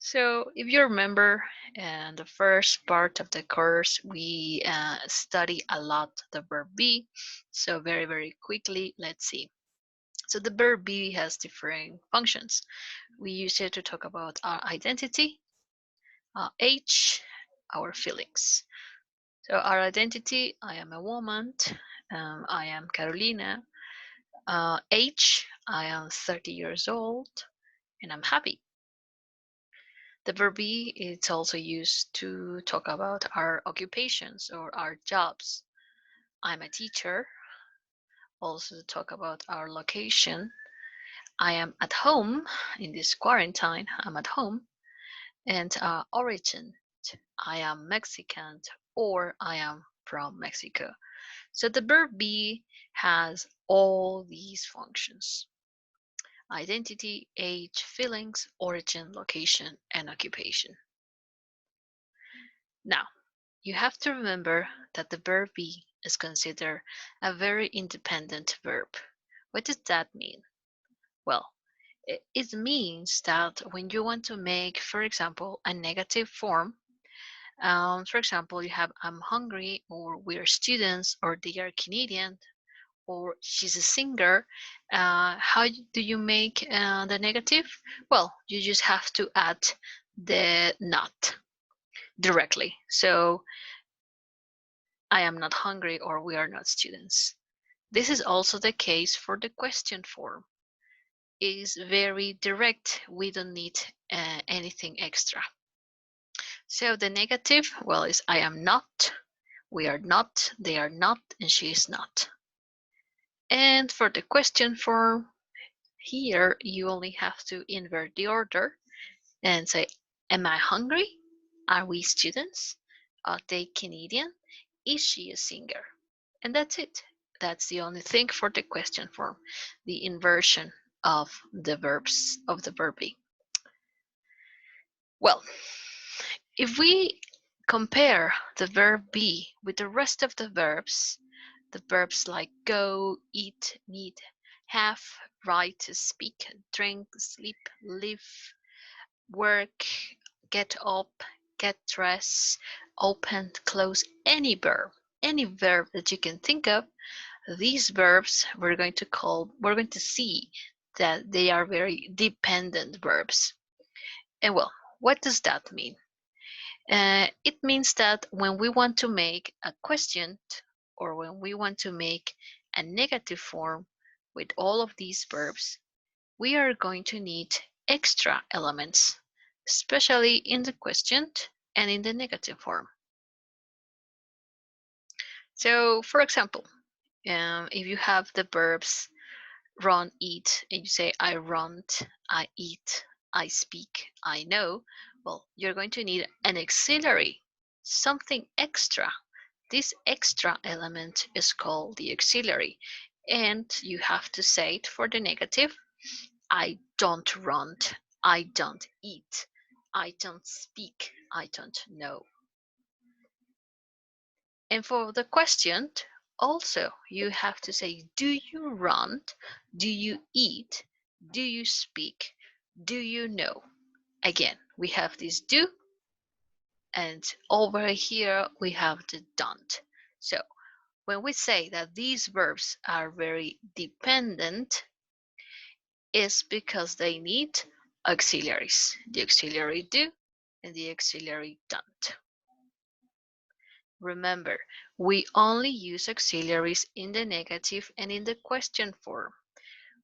So if you remember in the first part of the course, we study a lot the verb be. So very quickly, let's see. So the verb be has different functions. We use it to talk about our identity, our age, our feelings. So our identity, I am a woman, I am Carolina. Age, I am 30 years old and I'm happy. The verb be is also used to talk about our occupations or our jobs. I'm a teacher. Also to talk about our location. I am at home in this quarantine. I'm at home. And origin. I am Mexican or I am from Mexico. So the verb be has all these functions: identity, age, feelings, origin, location, and occupation. Now, you have to remember that the verb be is considered a very independent verb. What does that mean? Well, it means that when you want to make, for example, a negative form, for example, you have I'm hungry, or we're students, or they are Canadian, or she's a singer. How do you make the negative? Well, you just have to add the not directly. So I am not hungry, or we are not students. This is also the case for the question form. It is very direct. We don't need anything extra. So the negative, well, is I am not, we are not, they are not, and she is not. And for the question form, here you only have to invert the order and say, am I hungry? Are we students? Are they Canadian? Is she a singer? And that's it. That's the only thing for the question form, the inversion of the verbs, of the verb be. Well, if we compare the verb be with the rest of the verbs like go, eat, need, have, write, speak, drink, sleep, live, work, get up, get dressed, open, close, any verb that you can think of, these verbs we're going to see that they are very dependent verbs. And well, what does that mean? It means that when we want to make a question, or when we want to make a negative form with all of these verbs, we are going to need extra elements, especially in the question and in the negative form. So, for example, if you have the verbs run, eat, and you say I run, I eat, I speak, I know, well, you're going to need an auxiliary, something extra. This extra element is called the auxiliary, and you have to say it for the negative. I don't run, I don't eat, I don't speak, I don't know. And for the question, also you have to say, do you run? Do you eat? Do you speak? Do you know? Again, we have this do, and over here we have the don't. So when we say that these verbs are very dependent, it's because they need auxiliaries. The auxiliary do and the auxiliary don't. Remember, we only use auxiliaries in the negative and in the question form.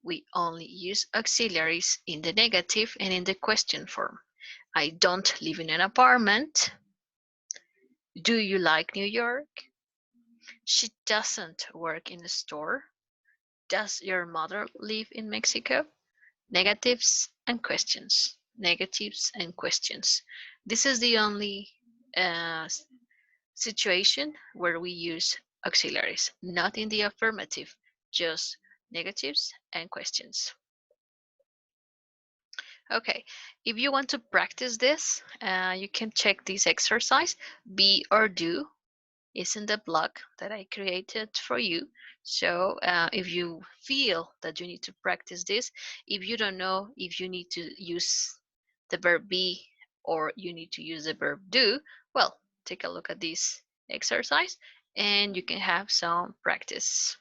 We only use auxiliaries in the negative and in the question form. I don't live in an apartment. Do you like New York? She doesn't work in a store. Does your mother live in Mexico? Negatives and questions. Negatives and questions. This is the only situation where we use auxiliaries, not in the affirmative, just negatives and questions. Okay, if you want to practice this, you can check this exercise. Be or do is in the blog that I created for you. So if you feel that you need to practice this, if you don't know if you need to use the verb be or you need to use the verb do, well, take a look at this exercise and you can have some practice.